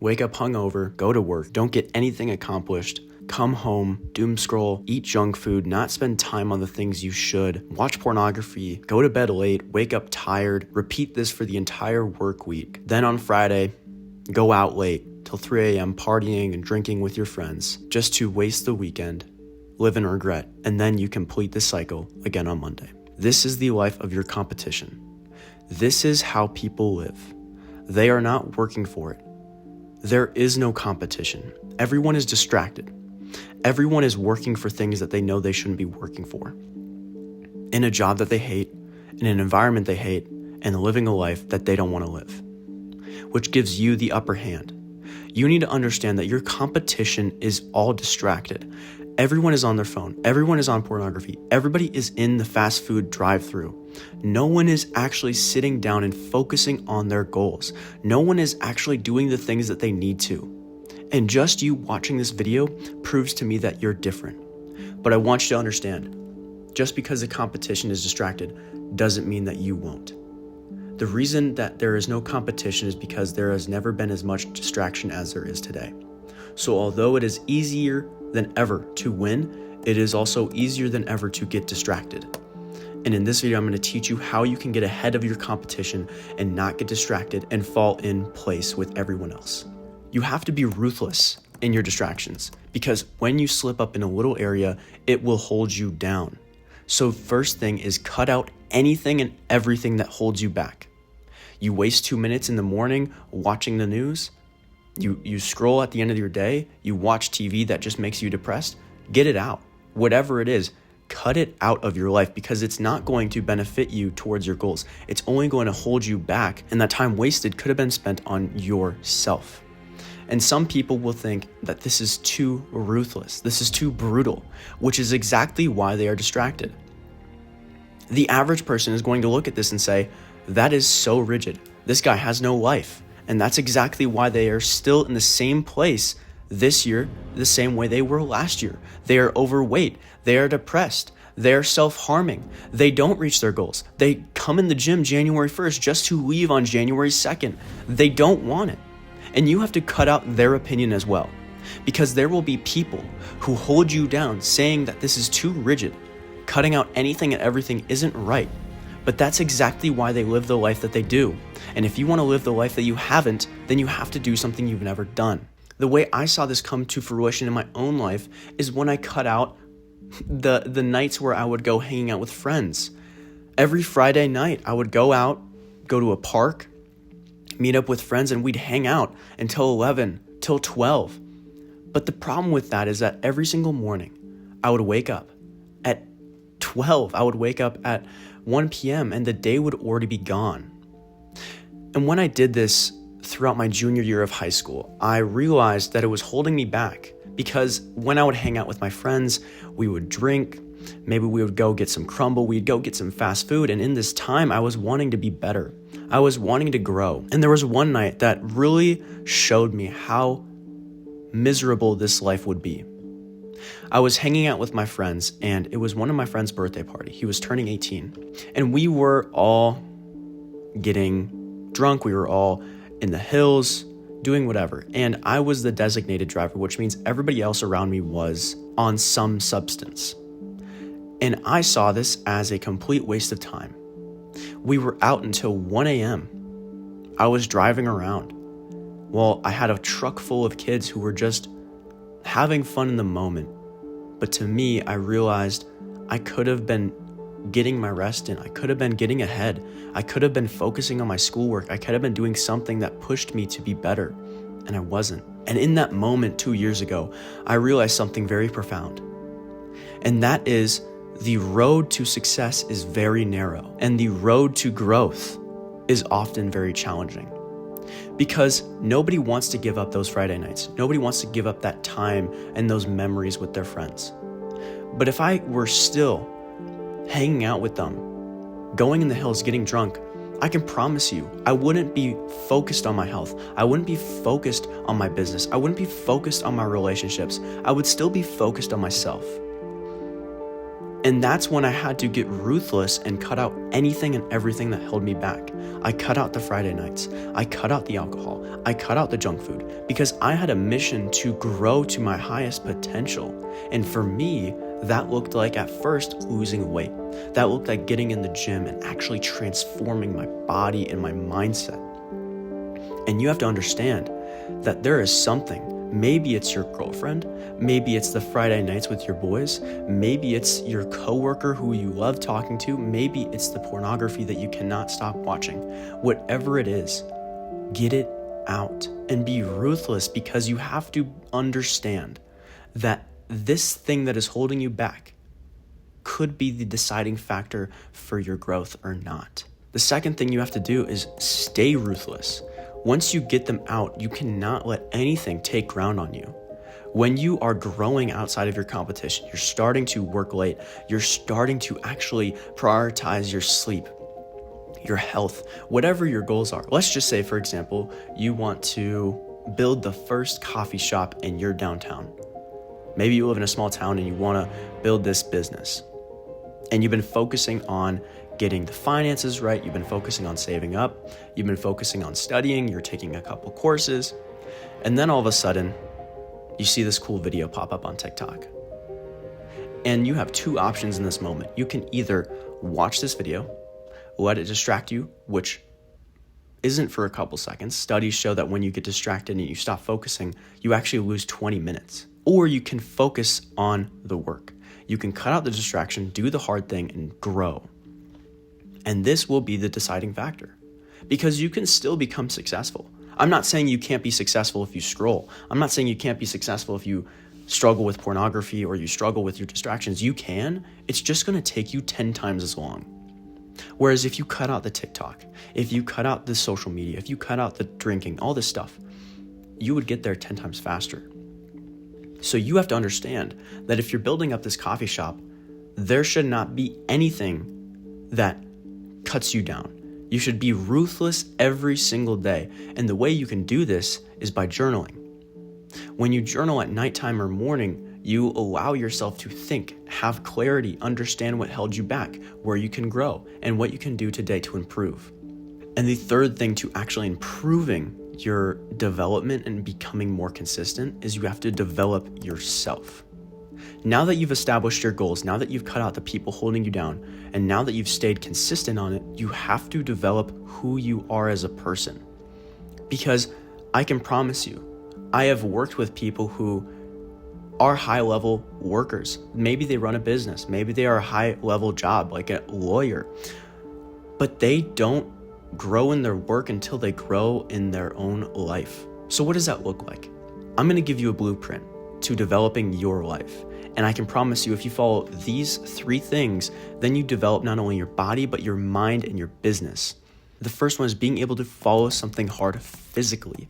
Wake up hungover, go to work, don't get anything accomplished, come home, doom scroll, eat junk food, not spend time on the things you should, watch pornography, go to bed late, wake up tired, repeat this for the entire work week. Then on Friday, go out late till 3 a.m. partying and drinking with your friends just to waste the weekend, live in regret, and then you complete the cycle again on Monday. This is the life of your competition. This is how people live. They are not working for it. There is no competition. Everyone is distracted. Everyone is working for things that they know they shouldn't be working for. In a job that they hate, in an environment they hate, and living a life that they don't want to live, which gives you the upper hand. You need to understand that your competition is all distracted. Everyone is on their phone. Everyone is on pornography. Everybody is in the fast food drive-thru. No one is actually sitting down and focusing on their goals. No one is actually doing the things that they need to. And just you watching this video proves to me that you're different. But I want you to understand, just because the competition is distracted doesn't mean that you won't. The reason that there is no competition is because there has never been as much distraction as there is today. So although it is easier than ever to win, it is also easier than ever to get distracted. And in this video, I'm going to teach you how you can get ahead of your competition and not get distracted and fall in place with everyone else. You have to be ruthless in your distractions because when you slip up in a little area, it will hold you down. So first thing is cut out anything and everything that holds you back. You waste 2 minutes in the morning watching the news. You scroll at the end of your day, you watch TV that just makes you depressed, get it out. Whatever it is, cut it out of your life because it's not going to benefit you towards your goals. It's only going to hold you back, and that time wasted could have been spent on yourself. And some people will think that this is too ruthless, this is too brutal, which is exactly why they are distracted. The average person is going to look at this and say, that is so rigid. This guy has no life. And that's exactly why they are still in the same place this year, the same way they were last year. They are overweight. They are depressed. They are self-harming. They don't reach their goals. They come in the gym January 1st just to leave on January 2nd. They don't want it. And you have to cut out their opinion as well, because there will be people who hold you down saying that this is too rigid. Cutting out anything and everything isn't right. But that's exactly why they live the life that they do. And if you want to live the life that you haven't, then you have to do something you've never done. The way I saw this come to fruition in my own life is when I cut out the nights where I would go hanging out with friends. Every Friday night, I would go out, go to a park, meet up with friends, and we'd hang out until 11, till 12. But the problem with that is that every single morning, I would wake up at 12. I would wake up at 1 p.m. and the day would already be gone. And when I did this throughout my junior year of high school, I realized that it was holding me back because when I would hang out with my friends, we would drink, maybe we would go get some crumble, we'd go get some fast food. And in this time, I was wanting to be better. I was wanting to grow. And there was one night that really showed me how miserable this life would be. I was hanging out with my friends, and it was one of my friend's birthday party. He was turning 18, and we were all getting drunk. We were all in the hills doing whatever, and I was the designated driver, which means everybody else around me was on some substance. And I saw this as a complete waste of time. We were out until 1 a.m. I was driving around. Well, I had a truck full of kids who were just having fun in the moment. But to me, I realized I could have been getting my rest in. I could have been getting ahead. I could have been focusing on my schoolwork. I could have been doing something that pushed me to be better. And I wasn't. And in that moment 2 years ago, I realized something very profound. And that is the road to success is very narrow. And the road to growth is often very challenging. Because nobody wants to give up those Friday nights. Nobody wants to give up that time and those memories with their friends. But if I were still hanging out with them, going in the hills, getting drunk, I can promise you, I wouldn't be focused on my health. I wouldn't be focused on my business. I wouldn't be focused on my relationships. I would still be focused on myself. And that's when I had to get ruthless and cut out anything and everything that held me back. I cut out the Friday nights. I cut out the alcohol. I cut out the junk food because I had a mission to grow to my highest potential. And for me, that looked like at first losing weight. That looked like getting in the gym and actually transforming my body and my mindset. And you have to understand that there is something. Maybe it's your girlfriend. Maybe it's the Friday nights with your boys. Maybe it's your coworker who you love talking to. Maybe it's the pornography that you cannot stop watching. Whatever it is, get it out and be ruthless, because you have to understand that this thing that is holding you back could be the deciding factor for your growth or not. The second thing you have to do is stay ruthless. Once you get them out, you cannot let anything take ground on you. When you are growing outside of your competition, you're starting to work late, you're starting to actually prioritize your sleep, your health, whatever your goals are. Let's just say, for example, you want to build the first coffee shop in your downtown. Maybe you live in a small town and you want to build this business. And you've been focusing on getting the finances right. You've been focusing on saving up. You've been focusing on studying. You're taking a couple courses. And then all of a sudden, you see this cool video pop up on TikTok. And you have two options in this moment. You can either watch this video, let it distract you, which isn't for a couple seconds. Studies show that when you get distracted and you stop focusing, you actually lose 20 minutes. Or you can focus on the work. You can cut out the distraction, do the hard thing, and grow. And this will be the deciding factor, because you can still become successful. I'm not saying you can't be successful if you scroll. I'm not saying you can't be successful if you struggle with pornography or you struggle with your distractions. You can. It's just going to take you 10 times as long. Whereas if you cut out the TikTok, if you cut out the social media, if you cut out the drinking, all this stuff, you would get there 10 times faster. So you have to understand that if you're building up this coffee shop, there should not be anything that cuts you down. You should be ruthless every single day. And the way you can do this is by journaling. When you journal at nighttime or morning, you allow yourself to think, have clarity, understand what held you back, where you can grow, and what you can do today to improve. And the third thing to actually improving your development and becoming more consistent is you have to develop yourself. Now that you've established your goals, now that you've cut out the people holding you down, and now that you've stayed consistent on it, you have to develop who you are as a person. Because I can promise you, I have worked with people who are high-level workers. Maybe they run a business. Maybe they are a high-level job, like a lawyer. But they don't grow in their work until they grow in their own life. So what does that look like? I'm going to give you a blueprint to developing your life. And I can promise you, if you follow these 3 things, then you develop not only your body, but your mind and your business. The first one is being able to follow something hard physically.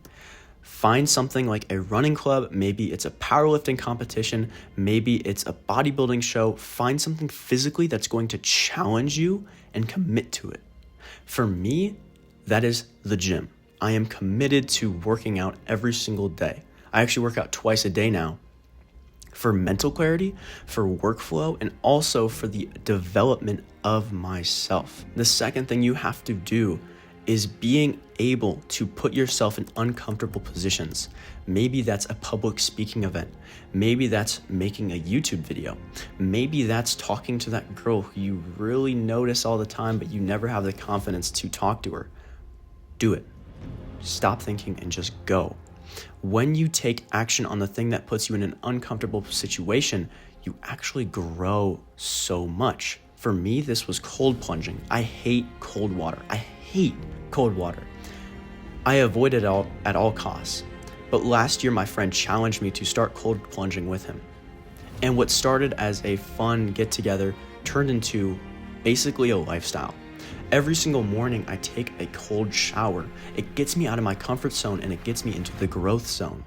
Find something like a running club. Maybe it's a powerlifting competition. Maybe it's a bodybuilding show. Find something physically that's going to challenge you and commit to it. For me, that is the gym. I am committed to working out every single day. I actually work out twice a day now, for mental clarity, for workflow, and also for the development of myself. The second thing you have to do is being able to put yourself in uncomfortable positions. Maybe that's a public speaking event. Maybe that's making a YouTube video. Maybe that's talking to that girl who you really notice all the time, but you never have the confidence to talk to her. Do it. Stop thinking and just go. When you take action on the thing that puts you in an uncomfortable situation, you actually grow so much. For me, this was cold plunging. I hate cold water. I hate cold water. I avoid it at all costs. But last year, my friend challenged me to start cold plunging with him. And what started as a fun get-together turned into basically a lifestyle. Every single morning, I take a cold shower. It gets me out of my comfort zone and it gets me into the growth zone.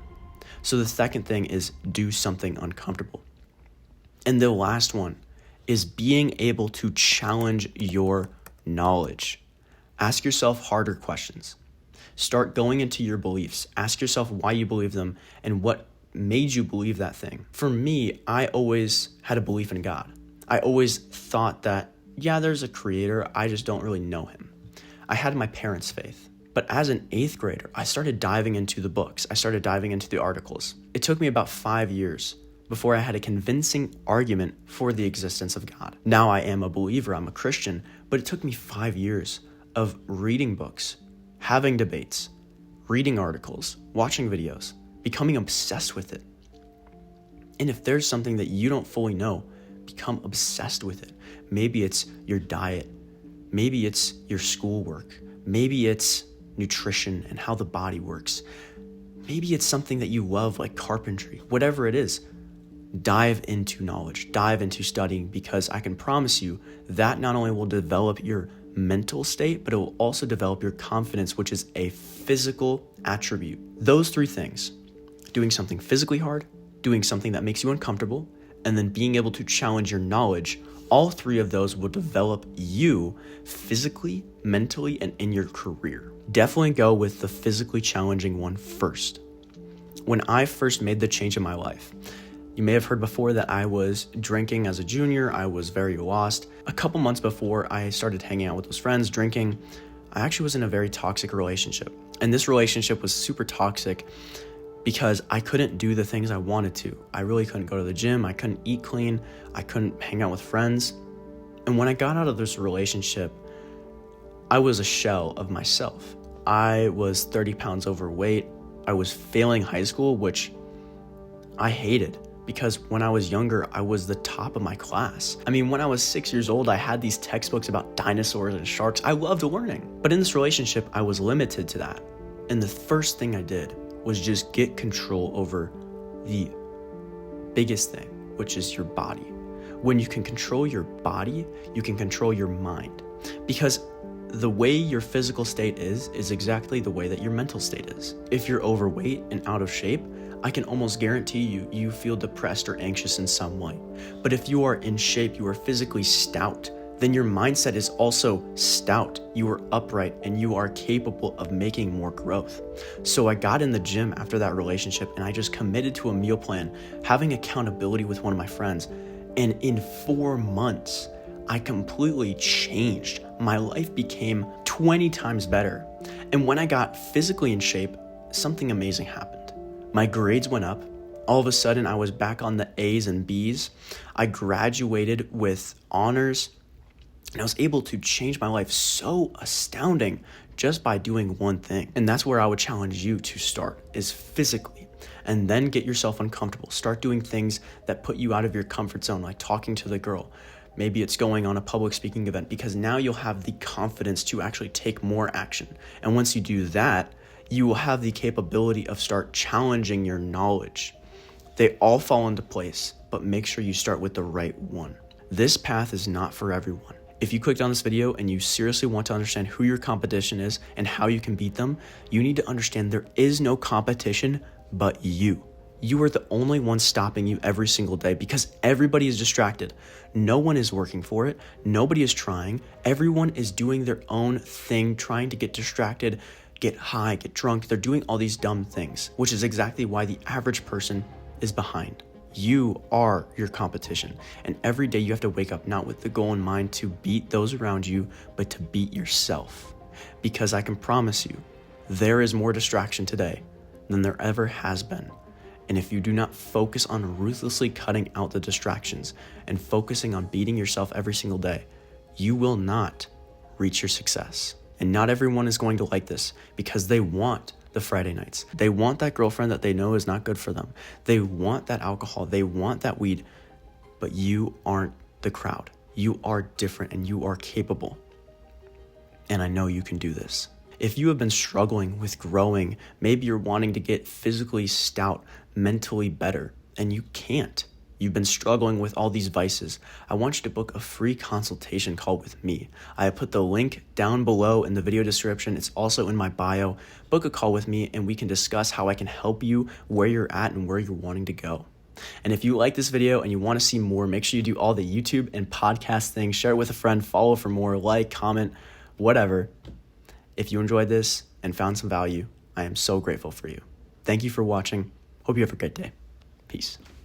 So the second thing is do something uncomfortable. And the last one is being able to challenge your knowledge. Ask yourself harder questions. Start going into your beliefs. Ask yourself why you believe them and what made you believe that thing. For me, I always had a belief in God. I always thought that, yeah, there's a creator, I just don't really know him. I had my parents' faith. But as an 8th grader, I started diving into the books. I started diving into the articles. It took me about 5 years before I had a convincing argument for the existence of God. Now I am a believer, I'm a Christian, but it took me 5 years of reading books, having debates, reading articles, watching videos, becoming obsessed with it. And if there's something that you don't fully know, become obsessed with it. Maybe it's your diet. Maybe it's your schoolwork. Maybe it's nutrition and how the body works. Maybe it's something that you love, like carpentry. Whatever it is, dive into knowledge, dive into studying, because I can promise you that not only will develop your mental state, but it will also develop your confidence, which is a physical attribute. Those 3 things, doing something physically hard, doing something that makes you uncomfortable, and then being able to challenge your knowledge, all 3 of those will develop you physically, mentally, and in your career. Definitely go with the physically challenging one first. When I first made the change in my life, you may have heard before that I was drinking as a junior. I was very lost. A couple months before I started hanging out with those friends, drinking, I actually was in a very toxic relationship. And this relationship was super toxic because I couldn't do the things I wanted to. I really couldn't go to the gym. I couldn't eat clean. I couldn't hang out with friends. And when I got out of this relationship, I was a shell of myself. I was 30 pounds overweight. I was failing high school, which I hated because when I was younger, I was the top of my class. I mean, when I was 6 years old, I had these textbooks about dinosaurs and sharks. I loved learning. But in this relationship, I was limited to that. And the first thing I did was just get control over the biggest thing, which is your body. When you can control your body, you can control your mind. Because the way your physical state is exactly the way that your mental state is. If you're overweight and out of shape, I can almost guarantee you feel depressed or anxious in some way. But if you are in shape, you are physically stout, then your mindset is also stout. You are upright and you are capable of making more growth. So I got in the gym after that relationship and I just committed to a meal plan, having accountability with one of my friends. And in 4 months, I completely changed. My life became 20 times better. And when I got physically in shape, something amazing happened. My grades went up. All of a sudden, I was back on the A's and B's. I graduated with honors. And I was able to change my life so astounding just by doing one thing. And that's where I would challenge you to start, is physically. And then get yourself uncomfortable. Start doing things that put you out of your comfort zone, like talking to the girl. Maybe it's going on a public speaking event, because now you'll have the confidence to actually take more action. And once you do that, you will have the capability of start challenging your knowledge. They all fall into place, but make sure you start with the right one. This path is not for everyone. If you clicked on this video and you seriously want to understand who your competition is and how you can beat them, you need to understand there is no competition but you. You are the only one stopping you every single day because everybody is distracted. No one is working for it. Nobody is trying. Everyone is doing their own thing, trying to get distracted, get high, get drunk. They're doing all these dumb things, which is exactly why the average person is behind. You are your competition. And every day you have to wake up not with the goal in mind to beat those around you, but to beat yourself. Because I can promise you, there is more distraction today than there ever has been. And if you do not focus on ruthlessly cutting out the distractions and focusing on beating yourself every single day, you will not reach your success. And not everyone is going to like this because they want the Friday nights. They want that girlfriend that they know is not good for them. They want that alcohol. They want that weed. But you aren't the crowd. You are different and you are capable. And I know you can do this. If you have been struggling with growing, maybe you're wanting to get physically stout, mentally better, and you can't. You've been struggling with all these vices. I want you to book a free consultation call with me. I put the link down below in the video description. It's also in my bio. Book a call with me and we can discuss how I can help you where you're at and where you're wanting to go. And if you like this video and you want to see more, make sure you do all the YouTube and podcast things. Share it with a friend, follow for more, like, comment, whatever. If you enjoyed this and found some value, I am so grateful for you. Thank you for watching. Hope you have a great day. Peace.